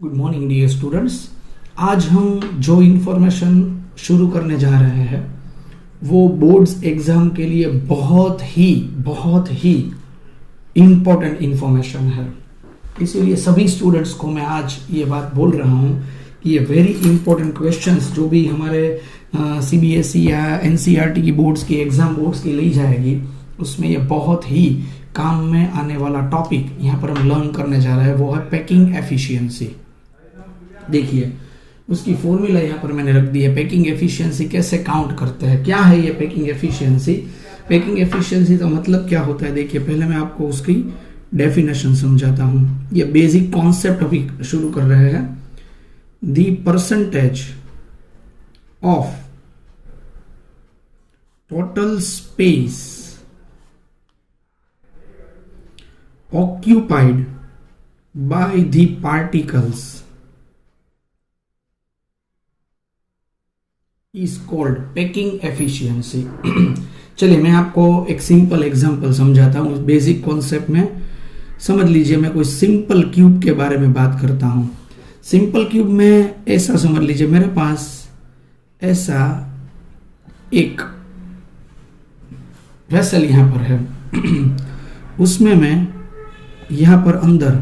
Good morning dear students. आज हम जो इन्फॉर्मेशन शुरू करने जा रहे हैं वो बोर्ड्स एग्जाम के लिए बहुत ही इम्पोर्टेंट इन्फॉर्मेशन है। इसीलिए सभी स्टूडेंट्स को मैं आज ये बात बोल रहा हूँ कि ये वेरी इंपॉर्टेंट क्वेश्चंस जो भी हमारे सीबीएसई या एनसीईआरटी की बोर्ड्स की एग्जाम बोर्ड्स की ली जाएगी उसमें ये बहुत ही काम में आने वाला टॉपिक यहाँ पर हम लर्न करने जा रहे हैं, वो है पैकिंग एफिशिएंसी। देखिए उसकी फॉर्मूला यहाँ पर मैंने रख दी है। पैकिंग एफिशिएंसी कैसे काउंट करते हैं, क्या है ये पैकिंग एफिशिएंसी। पैकिंग एफिशिएंसी का मतलब क्या होता है, देखिए पहले मैं आपको उसकी डेफिनेशन समझाता हूँ। ये बेसिक कॉन्सेप्ट अभी शुरू कर रहे हैं। The percentage of total space occupied by the particles is called packing efficiency। चलिए मैं आपको एक सिंपल एग्जांपल समझाता हूँ। बेसिक कॉन्सेप्ट में समझ लीजिए, मैं कोई सिंपल क्यूब के बारे में बात करता हूँ। सिंपल क्यूब में ऐसा समझ लीजिए, मेरे पास ऐसा एक वेसल यहां पर है उसमें मैं यहां पर अंदर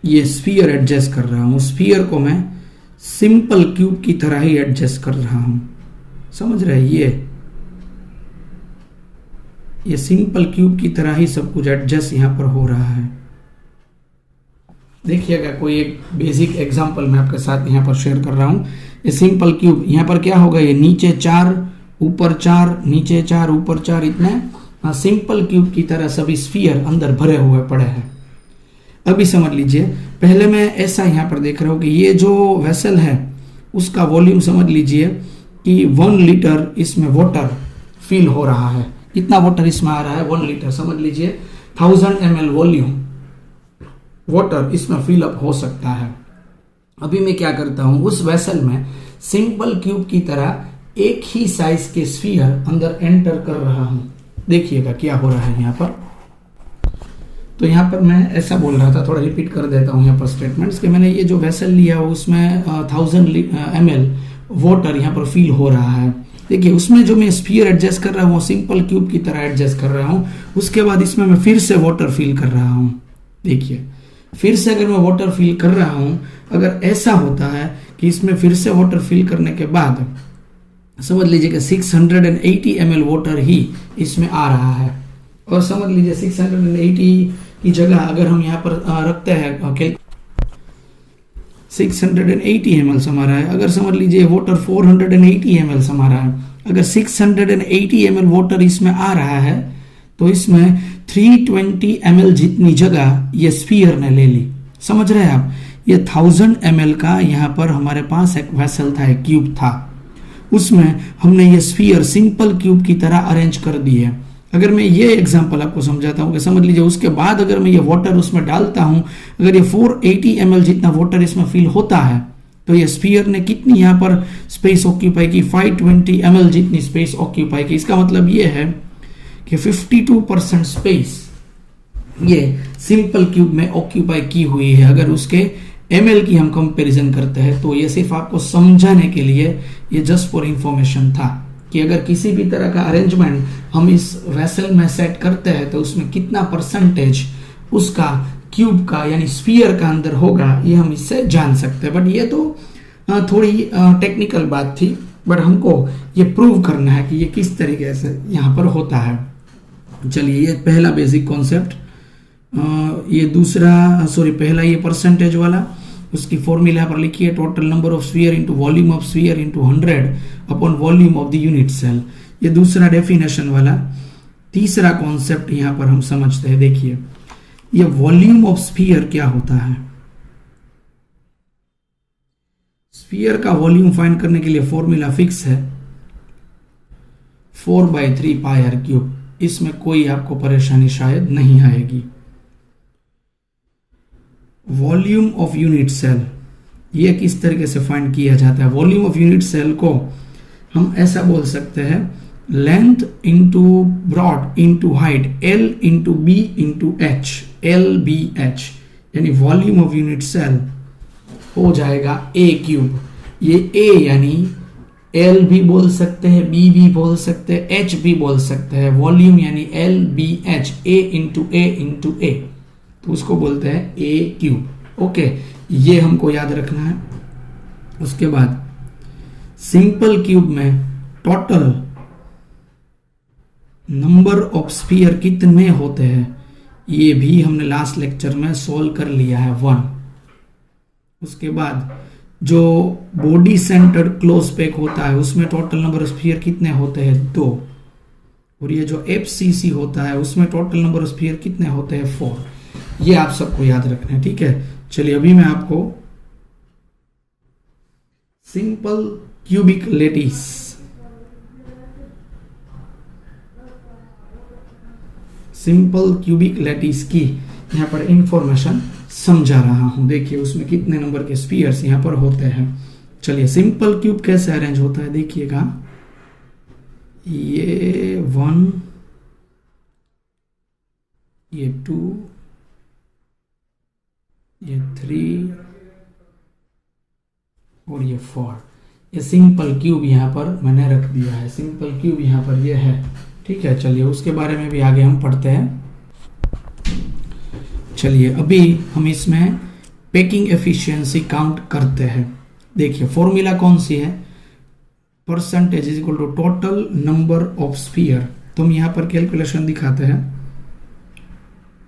ये स्फीयर एडजस्ट कर रहा हूं। स्फीयर को मैं सिंपल क्यूब की तरह ही एडजस्ट कर रहा हूं, समझ रहे हैं। ये सिंपल क्यूब की तरह ही सब कुछ एडजस्ट यहां पर हो रहा है। देखिएगा कोई एक बेसिक एग्जांपल मैं आपके साथ यहां पर शेयर कर रहा हूं। ये सिंपल क्यूब यहां पर क्या होगा, ये नीचे 4 ऊपर 4 नीचे 4 ऊपर 4 इतने सिंपल क्यूब की तरह सभी स्फीयर अंदर भरे हुए पड़े हैं। अभी समझ लीजिए, पहले मैं ऐसा यहां पर देख रहा हूं कि ये जो वेसल है उसका वॉल्यूम समझ लीजिए कि 1 लीटर इसमें वाटर फिल हो रहा है। कितना वाटर इसमें आ रहा है, 1 लीटर। समझ लीजिए 1000 ml वॉल्यूम वाटर इसमें फिल अप हो सकता है। अभी मैं क्या करता हूं, उस वेसल में सिंपल क्यूब की तरह एक ही साइज के स्फीयर अंदर एंटर कर रहा हूं। देखिएगा क्या हो रहा है यहाँ पर। तो यहाँ पर मैं ऐसा बोल रहा था, थोड़ा रिपीट कर देता हूँ यहाँ पर स्टेटमेंट्स कि मैंने ये जो वेसल लिया उसमें 1000 ml वाटर यहाँ पर फिल हो रहा है। देखिए उसमें जो मैं स्फीयर एडजस्ट कर रहा हूँ वो सिंपल क्यूब की तरह एडजस्ट कर रहा हूँ। उसके बाद इसमें मैं फिर से वाटर फिल कर रहा हूँ। देखिए फिर से अगर मैं वाटर फिल कर रहा हूँ, अगर ऐसा होता है कि इसमें फिर से वाटर फिल करने के बाद समझ लीजिए कि 680 ml वाटर ही इसमें आ रहा है। और समझ लीजिए 680 की जगह अगर हम यहाँ पर रखते हैं 680 ml समा रहा है, अगर समझ लीजिए वाटर 480 ml समा रहा है, अगर 680 ml वाटर इसमें आ रहा है तो इसमें 320 ml जितनी जगह ये स्फीयर ने ले ली। समझ रहे हैं आप, ये 1000 ml का यहाँ पर हमारे पास एक वेसल था, एक क्यूब था, उसमें हमने ये स्फीयर सिंपल क्यूब की तरह अरेंज कर दी है। अगर मैं ये एग्जांपल आपको समझाता हूँ कि समझ लीजिए उसके बाद अगर मैं ये वाटर उसमें डालता हूँ, अगर ये 480 ml जितना वाटर इसमें फिल होता है तो ये स्फीयर ने कितनी यहाँ पर स्पेस ऑक्यूपाई की, 520 ml जितनी स्पेस ऑक्यूपाई की। इसका मतलब ये है कि 52% स्पेस ये सिंपल क्यूब में ऑक्यूपाई की हुई है। अगर उसके ml की हम कंपैरिजन करते हैं तो ये सिर्फ आपको समझाने के लिए, ये जस्ट फॉर इंफॉर्मेशन था कि अगर किसी भी तरह का अरेंजमेंट हम इस वेसल में सेट करते हैं तो उसमें कितना परसेंटेज उसका क्यूब का यानी स्फीयर का अंदर होगा, ये हम इससे जान सकते हैं। बट ये तो थोड़ी टेक्निकल बात थी, बट हमको ये प्रूव करना है कि ये किस तरीके से यहाँ पर होता है। चलिए ये पहला बेसिक कॉन्सेप्ट। ये दूसरा पहला ये परसेंटेज वाला, उसकी फॉर्मूला यहाँ पर लिखिए, total number of sphere into volume of sphere into 100 upon volume of the unit cell. ये दूसरा डेफिनेशन वाला। तीसरा कॉन्सेप्ट यहाँ पर हम समझते हैं। देखिए ये वॉल्यूम ऑफ स्फीयर क्या होता है। स्फीयर का वॉल्यूम फाइंड करने के लिए फॉर्मूला फिक्स है, 4/3 पाई आर क्यूब। इसमें कोई आपको परेशानी शायद नहीं आएगी। वॉल्यूम ऑफ यूनिट सेल ये किस तरीके से फाइंड किया जाता है। वॉल्यूम ऑफ यूनिट सेल को हम ऐसा बोल सकते हैं, length into broad into height, L into b into h, LBH। यानी वॉल्यूम ऑफ यूनिट सेल हो जाएगा ए क्यूब। ये ए यानी एल भी बोल सकते हैं, बी भी बोल सकते हैं, एच भी बोल सकते हैं। वॉल्यूम यानी एल बी एच, ए इंटू ए इंटू ए, तो उसको बोलते हैं ए क्यूब। ओके, ये हमको याद रखना है। उसके बाद सिंपल क्यूब में टोटल नंबर ऑफ स्फीयर कितने होते हैं, ये भी हमने लास्ट लेक्चर में सोल्व कर लिया है, 1। उसके बाद जो बॉडी सेंटर्ड क्लोज पैक होता है उसमें टोटल नंबर ऑफ स्फीयर कितने होते हैं, 2। और ये जो एफसीसी होता है उसमें टोटल नंबर ऑफ स्फीयर कितने होते हैं, 4। ये आप सबको याद रखना है, ठीक है। चलिए अभी मैं आपको सिंपल क्यूबिक लैटिस की यहां पर इंफॉर्मेशन समझा रहा हूं। देखिए उसमें कितने नंबर के स्फीयर्स यहां पर होते हैं। चलिए सिंपल क्यूब कैसे अरेंज होता है देखिएगा। ये 1, ये 2, ये 3 और ये 4। ये सिंपल क्यूब यहां पर मैंने रख दिया है। सिंपल क्यूब यहां पर ये है, ठीक है। चलिए उसके बारे में भी आगे हम पढ़ते हैं। चलिए अभी हम इसमें पैकिंग एफिशिएंसी काउंट करते हैं। देखिए फॉर्मूला कौन सी है, percentage is equal to total number of sphere. तो हम यहां पर कैलकुलेशन दिखाते हैं।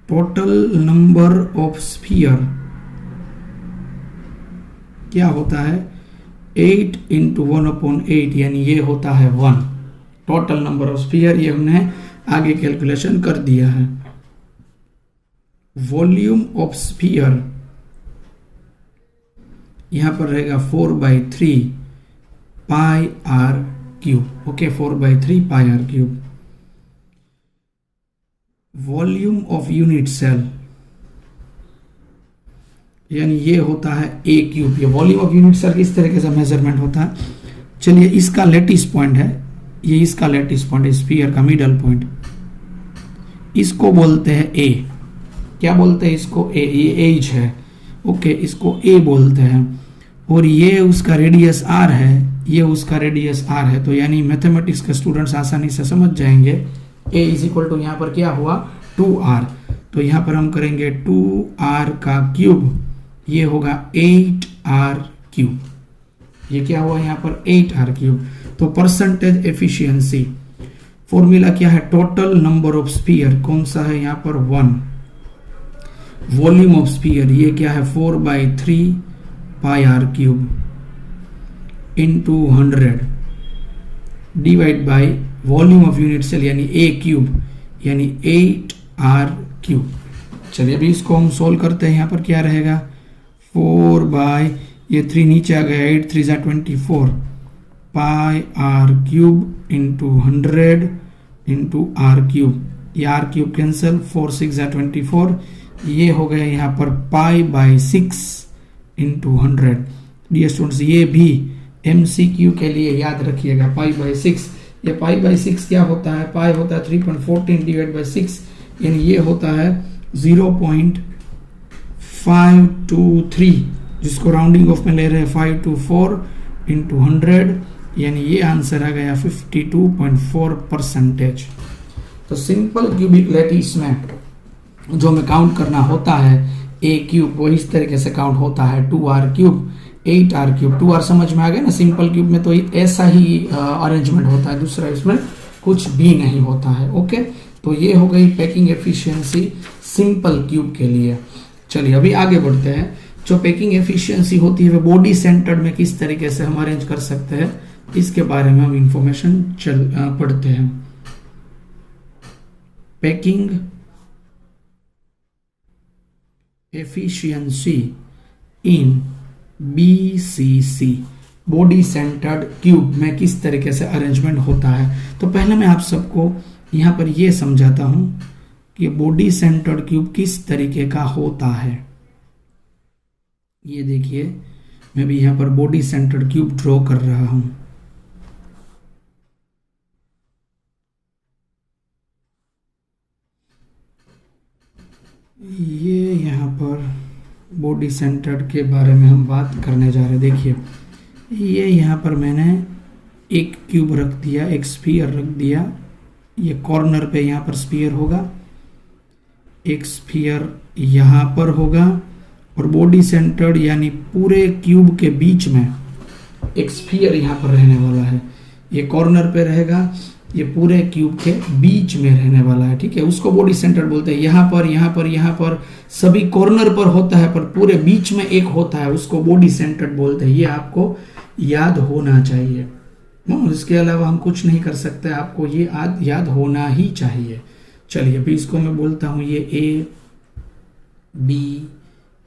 टोटल नंबर ऑफ स्फीयर क्या होता है, 8 इंटू 1/8 यानी ये होता है 1। टोटल नंबर ऑफ स्फीयर ये हमने आगे कैलकुलेशन कर दिया है। वॉल्यूम ऑफ स्फीयर यहां पर रहेगा 4/3 pi r cube. Okay, 4/3 pi r cube. Volume of unit cell यानी ये होता है ए क्यूब। ये वॉल्यूम ऑफ यूनिट सेल किस तरीके से मेजरमेंट होता है, चलिए इसका लेटिस पॉइंट है, ये इसका लेटिस पॉइंट है, स्फीयर का मिडल पॉइंट, इसको बोलते हैं ए। क्या बोलते हैं इसको, ए। ये एज है, ओके, इसको ए बोलते हैं। और ये उसका रेडियस आर है, ये उसका रेडियस आर है। तो यानी मैथमेटिक्स के स्टूडेंट्स आसानी से समझ जाएंगे ए इज इक्वल टू यहां पर क्या हुआ, 2r। तो यहां पर हम करेंगे 2r का क्यूब, ये होगा 8r क्यूब। ये क्या हुआ यहां पर 8r क्यूब। तो परसेंटेज एफिशिएंसी फॉर्मूला क्या है, टोटल नंबर ऑफ स्फीयर कौन सा है यहां पर 1। वॉल्यूम ऑफ स्फीयर ये क्या है 4/3 pi r cube into 100 divide by volume of unit cell यानी ए क्यूब यानी 8r क्यूब। चलिए अभी इसको हम सोल्व करते हैं। यहां पर क्या रहेगा 4 ये 3 नीचे आ गया, 8 3 = 24 pi r cube into 100 into r cube. ये आर क्यूब कैंसिल, 4 6 = 24। ये हो गया यहाँ पर π/6 इंटू 100। डियर स्टूडेंट्स ये भी MCQ के लिए याद रखिएगा, π/6। ये π/6 क्या होता है, पाई होता है 3.14 डिवाइड बाई 6 यानी ये होता है 0.523, जिसको राउंडिंग ऑफ में ले रहे हैं 524 इंटू 100 यानी ये आंसर आ गया 52.4%। तो सिंपल क्यूबिक लैटिस में जो हमें काउंट करना होता है ए क्यूब, वो इस तरीके से काउंट होता है 2r cube 8r cube. 2r समझ में आ गया ना, सिंपल क्यूब में तो ऐसा ही अरेंजमेंट होता है, दूसरा इसमें कुछ भी नहीं होता है। ओके, तो ये हो गई पैकिंग एफिशिएंसी सिंपल क्यूब के लिए। चलिए अभी आगे बढ़ते हैं। जो पैकिंग एफिशिएंसी होती है वो बॉडी सेंटर्ड में किस तरीके से हम अरेंज कर सकते हैं, इसके बारे में हम इंफॉर्मेशन पढ़ते हैं। पैकिंग एफिशिएंसी इन BCC बॉडी सेंटर्ड क्यूब में किस तरीके से अरेंजमेंट होता है। तो पहले मैं आप सबको यहां पर यह समझाता हूं कि बॉडी सेंटर्ड क्यूब किस तरीके का होता है। ये देखिए मैं भी यहां पर बॉडी सेंटर्ड क्यूब ड्रॉ कर रहा हूं। ये यहां पर बॉडी सेंटर्ड के बारे में हम बात करने जा रहे हैं। देखिए ये यहाँ पर मैंने एक क्यूब रख दिया, एक स्फीयर रख दिया, ये कॉर्नर पे यहाँ पर स्फीयर होगा, एक स्फीयर यहाँ पर होगा और बॉडी सेंटर्ड यानी पूरे क्यूब के बीच में एक स्फीयर यहाँ पर रहने वाला है। ये कॉर्नर पे रहेगा, ये पूरे क्यूब के बीच में रहने वाला है, ठीक है। उसको बॉडी सेंटर्ड बोलते हैं। यहाँ पर यहाँ पर यहाँ पर सभी कॉर्नर पर होता है, पर पूरे बीच में एक होता है, उसको बॉडी सेंटर्ड बोलते हैं। ये आपको याद होना चाहिए। इसके अलावा हम कुछ नहीं कर सकते, आपको ये याद होना ही चाहिए। चलिए अभी इसको मैं बोलता हूँ, ये ए, बी,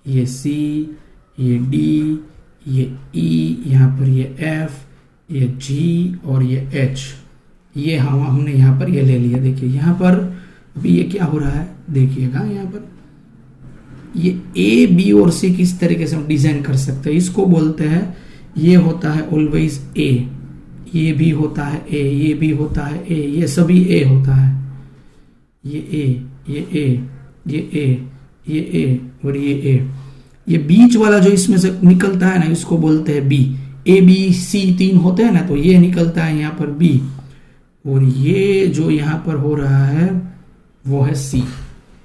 ये सी, ये डी, ये ई, यहाँ पर ये एफ, ये जी और ये एच। ये हमने यहाँ पर ये ले लिया। देखिए यहाँ पर अभी ये क्या हो रहा है, देखिएगा यहाँ पर ये ए, बी और सी किस तरीके से हम डिजाइन कर सकते हैं। इसको बोलते हैं, ये होता है ऑलवेज ए, ये भी होता है ए, ये भी होता है ए, ये सभी ए होता है। ये ए, ये ए, ये ए, ये ए और ये ए। ये बीच वाला जो इसमें से निकलता है ना, इसको बोलते हैं बी। ए बी सी तीन होते हैं ना, तो ये निकलता है यहाँ पर बी, और ये जो यहाँ पर हो रहा है वो है सी।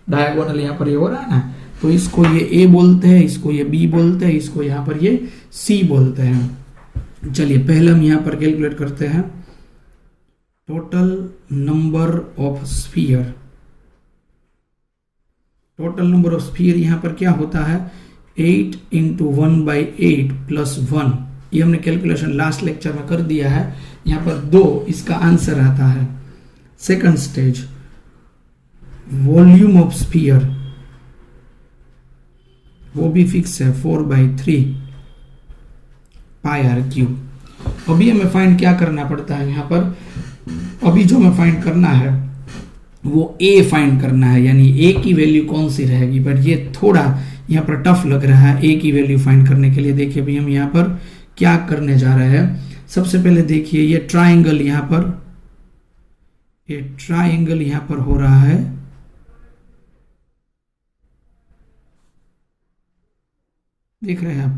डायगोनल यहाँ पर ये हो रहा है ना, तो इसको ये ए बोलते हैं, इसको ये बी बोलते हैं, इसको यहाँ पर ये सी बोलते हैं। चलिए पहले हम यहाँ पर कैलकुलेट करते हैं total number of sphere. Total number of sphere यहाँ पर क्या होता है, 8 इंटू 1/8 प्लस 1। ये हमने कैलकुलेशन लास्ट लेक्चर में कर दिया है। यहाँ पर 2 इसका आंसर आता है। Second stage, volume of sphere, वो भी फिक्स है 4/3 पाई आर क्यूब। अभी हमें फाइंड क्या करना पड़ता है यहाँ पर, अभी जो हमें फाइंड करना है वो ए फाइंड करना है, यानी ए की वैल्यू कौन सी रहेगी। बट ये थोड़ा यहाँ पर टफ लग रहा है ए की वैल्यू फाइंड करने के लिए। देखिए अभी हम यहाँ पर क्या करने जा रहे हैं। सबसे पहले देखिए ये ट्राइंगल यहाँ पर, ये ट्राइंगल यहाँ पर हो रहा है, देख रहे हैं आप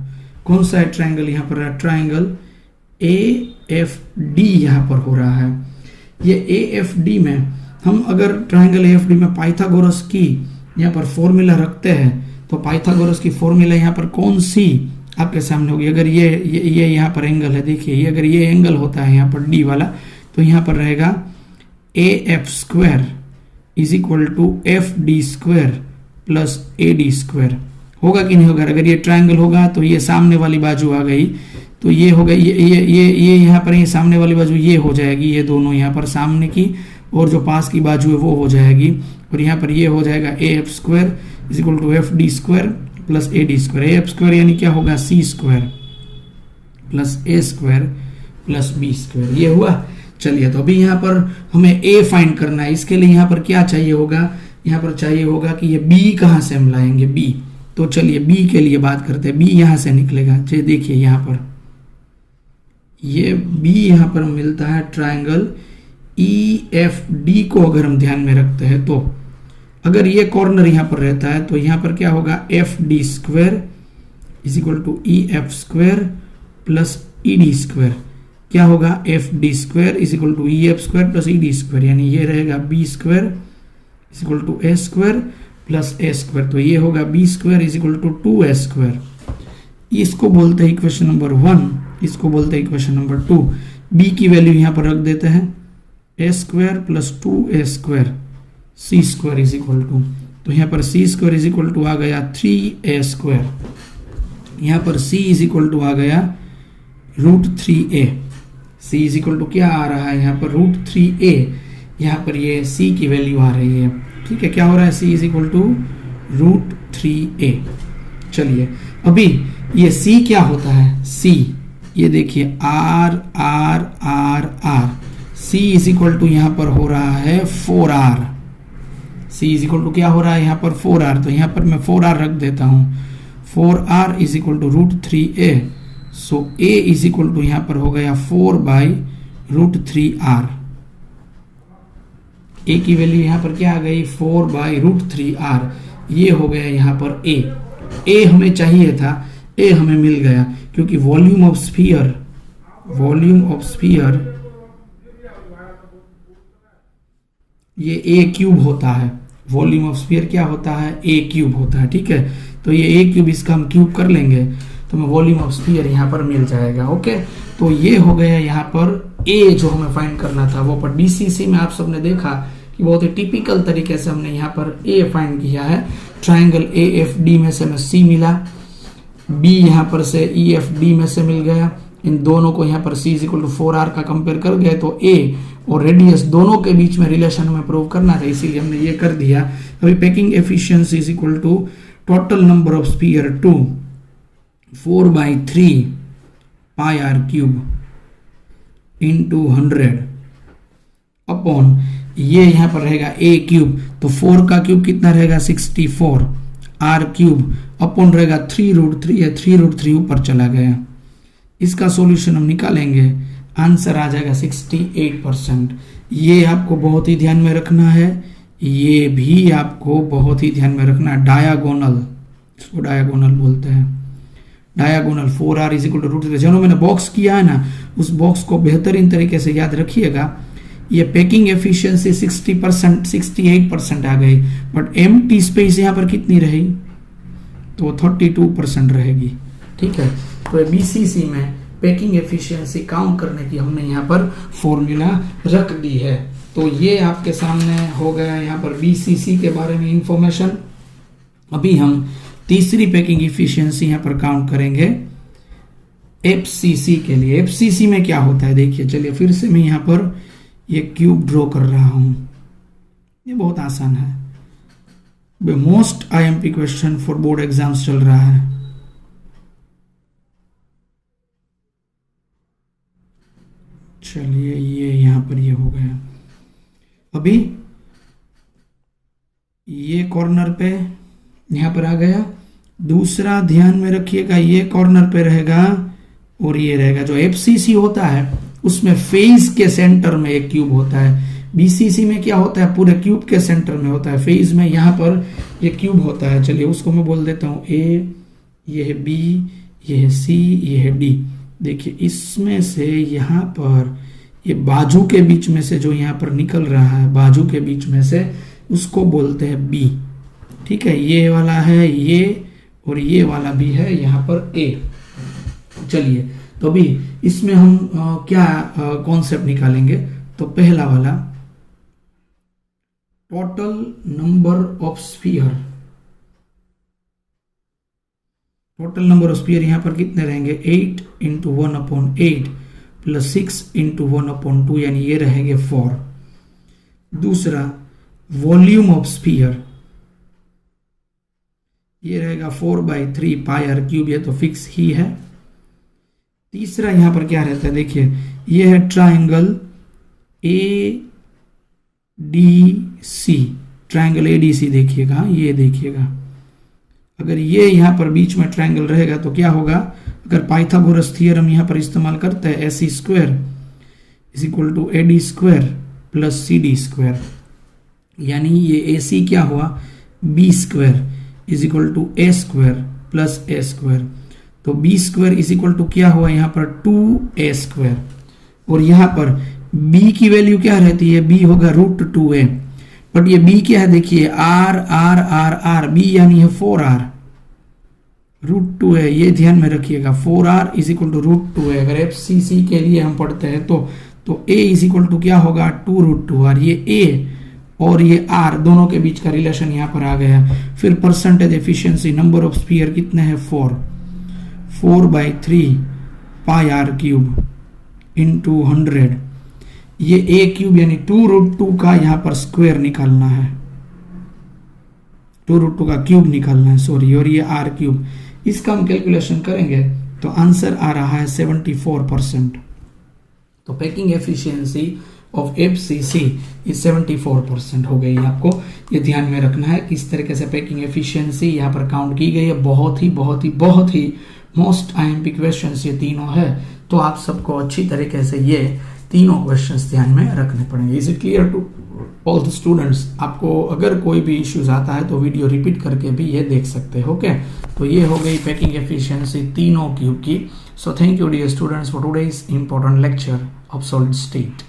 कौन सा है ट्राइंगल यहाँ पर है, ट्राइंगल AFD यहाँ पर हो रहा है। ये AFD में हम अगर ट्राइंगल AFD में पाइथागोरस की यहाँ पर फॉर्मूला रखते हैं, तो पाइथागोरस की फॉर्मूला यहाँ पर कौन सी आपके सामने होगी। अगर ये यहाँ पर एंगल है, देखिए ये अगर ये एंगल होता है यहाँ पर डी वाला, तो यहाँ पर रहेगा AF² is equal to FD² plus AD²। होगा कि नहीं होगा। अगर ये ट्राइंगल होगा तो ये सामने वाली बाजू आ गई, तो ये हो गई, ये यहाँ पर ये सामने वाली बाजू ये हो जाएगी, ये दोनों यहाँ पर सामने की और जो पास की बाजू है वो हो जाएगी, और यहाँ पर ये हो जाएगा AF² is equal to FD² plus AD²। AF² यानी क्या होगा, C² plus A² plus B²। ये हुआ। चलिए तो अभी यहाँ पर हमें A फाइंड करना है। इसके लिए यहाँ पर क्या चाहिए होगा, यहाँ पर चाहिए होगा कि ये B कहाँ से हम लाएंगे, B। तो चलिए B के लिए बात करते हैं। B यहाँ से निकलेगा, चलिए देखिए यहाँ पर ये B यहाँ पर मिलता है ट्राइंगल EFD को अगर हम ध्यान में रखते हैं, तो अगर ये कॉर्नर यहाँ पर रहता है तो यहाँ पर क्या होगा, FD² is equal to EF² plus ED²। क्या होगा, FD² is equal to EF² plus ED², यानी ये रहेगा B² is equal to A² plus A²। तो ये होगा B² is equal to 2A²। इसको बोलते हैं इक्वेशन नंबर 1, इसको बोलते हैं इक्वेशन नंबर 2। B की वैल्यू यहाँ पर रख देते हैं, A² plus 2A² C² is equal to, तो यहाँ पर C² इज इक्वल टू आ गया 3A²। यहाँ पर C इज इक्वल टू आ गया √3A। C is equal to क्या आ रहा है यहाँ पर, √3A। यहाँ पर ये C की वैल्यू आ रही है, ठीक है। क्या हो रहा है, C is equal to √3A। चलिए अभी ये C क्या होता है, C ये देखिए R। C is equal to यहाँ पर हो रहा है 4R। C is equal to क्या हो रहा है यहाँ पर 4R, तो यहाँ पर मैं 4R रख देता हूँ। 4R is equal to √3A। So A is equal to यहाँ पर हो गया 4/√3R। A की वैल्यू यहाँ पर क्या आ गई, 4/√3R। ये हो गया यहाँ पर A। ए हमें चाहिए था, ए हमें मिल गया, क्योंकि वॉल्यूम ऑफ स्फीयर ये ए क्यूब होता है। वॉल्यूम ऑफ स्फीयर क्या होता है? ए क्यूब होता है। ठीक है, तो ये ए क्यूब, इसका हम क्यूब कर लेंगे तो हमें वॉल्यूम ऑफ स्फीयर यहाँ पर मिल जाएगा। ओके, तो ये हो गया यहाँ पर ए जो हमें फाइंड करना था वो। पर बीसीसी में आप सबने देखा कि बहुत ही टिपिकल तरीके से हमने यहाँ पर ए फाइंड किया है। ट्राइंगल ए एफ डी में से हमें सी मिला, बी यहाँ पर से ई एफ डी में से मिल गया। इन दोनों को यहाँ पर c is equal to 4r का कंपेयर कर गए तो a और रेडियस दोनों के बीच में रिलेशन हमें प्रूव करना था, इसीलिए हमने ये कर दिया। अभी packing efficiency is equal to total number of sphere 2 4/3 pi r cube into 100 upon ये यहाँ पर रहेगा a क्यूब, तो 4 का क्यूब कितना रहेगा 64, r क्यूब अपॉन रहेगा 3√3 है, 3√3 ऊपर चला गया। इसका सॉल्यूशन हम निकालेंगे, आंसर आ जाएगा 68%। ये आपको बहुत ही ध्यान में रखना है, ये भी आपको बहुत ही ध्यान में रखना है। डायगोनल, इसको डायगोनल बोलते हैं। Diagonal 4r is equal to √3। जो मैंने बॉक्स किया है ना, उस बॉक्स को बेहतरीन तरीके से याद रखिएगा। ये पैकिंग एफिशिएंसी 60%, 68% आ गई, बट एम्प्टी स्पेस यहाँ पर कितनी रही? तो 32% रहेगी। ठीक है, तो बीसीसी में पैकिंग एफिशिएंसी काउंट करने की हमने यहाँ पर फॉर्मूला रख दी है। तो ये आपके सामने हो गया यहाँ पर बीसीसी के बारे में इंफॉर्मेशन। अभी हम तीसरी पैकिंग एफिशिएंसी यहाँ पर काउंट करेंगे एफसीसी के लिए। एफसीसी में क्या होता है देखिए, चलिए फिर से मैं यहाँ पर ये क्यूब ड्रॉ कर रहा हूं। ये बहुत आसान है, most IMP question for board exams चल रहा है। चलिए ये यहां पर ये हो गया। अभी ये कॉर्नर पे यहां पर आ गया। दूसरा ध्यान में रखिएगा, ये कॉर्नर पे रहेगा और ये रहेगा। जो एफसीसी होता है उसमें फेज के सेंटर में एक क्यूब होता है। बीसीसी में क्या होता है? पूरे क्यूब के सेंटर में होता है। फेज में यहाँ पर ये क्यूब होता है। चलिए उसको मैं बोल देता हूँ ए, ये है बी, ये है सी, ये है डी। देखिए इसमें से यहाँ पर ये बाजू के बीच में से जो यहाँ पर निकल रहा है, बाजू के बीच में से, उसको बोलते हैं बी। ठीक है, ये वाला है ये, और ये वाला भी है यहाँ पर ए। चलिए तो अभी इसमें हम क्या कॉन्सेप्ट निकालेंगे? तो पहला वाला total number of sphere. Total number of sphere यहां पर कितने रहेंगे? 8 इंटू 1/8 प्लस 6 इंटू 1/2, यानी ये रहेंगे 4। दूसरा वॉल्यूम ऑफ स्फीयर, ये रहेगा 4/3 पाई r क्यूब, ये तो फिक्स ही है। तीसरा यहां पर क्या रहता है देखिए, ये है triangle A D C. Triangle A D C देखिएगा, ये देखिएगा, अगर ये यहां पर बीच में ट्राइंगल रहेगा तो क्या होगा? अगर पाइथागोरस थ्योरम यहां पर इस्तेमाल करते हैं, AC square is equal to AD square plus CD square, यानी ये AC क्या हुआ? B square is equal to A square plus A square. तो B square is equal to क्या हुआ यहाँ पर? 2A square. और यहाँ पर B की वैल्यू क्या रहती है? B होगा √2A। बट ये B क्या है देखिए, R B यानी है 4R, √2A, ये ध्यान में रखिएगा। 4R is equal to √2A। अगर एफसीसी के लिए हम पढ़ते हैं तो A इज इक्वल टू क्या होगा? 2√2R। ये A और ये R दोनों के बीच का रिलेशन यहाँ पर आ गया। फिर percentage efficiency, number of sphere कितने हैं? 4/3 पाई r क्यूब इंटू 100। ये a क्यूब यानी 2√2 का यहाँ पर स्क्वायर निकालना है, 2√2 का क्यूब निकालना है, सॉरी। और ये r क्यूब, इसका हम कैलकुलेशन करेंगे तो आंसर आ रहा है 74%। तो packing efficiency of FCC is 74% हो गई। आपको ये ध्यान में रखना है किस तरीके से पैकिंग एफिशिएंसी यहाँ पर काउंट की गई है। बहुत ही मोस्ट आईएमपी क्वेश्चंस ये तीनों है, तो आप सबको अच्छी तरीके से ये तीनों क्वेश्चंस ध्यान में रखने पड़ेंगे। Is it clear to all the students? आपको अगर कोई भी इश्यूज आता है तो वीडियो रिपीट करके भी ये देख सकते हो। ओके। तो ये हो गई पैकिंग एफिशिएंसी तीनों क्यूब की। So thank you dear students for today's important lecture of solid state.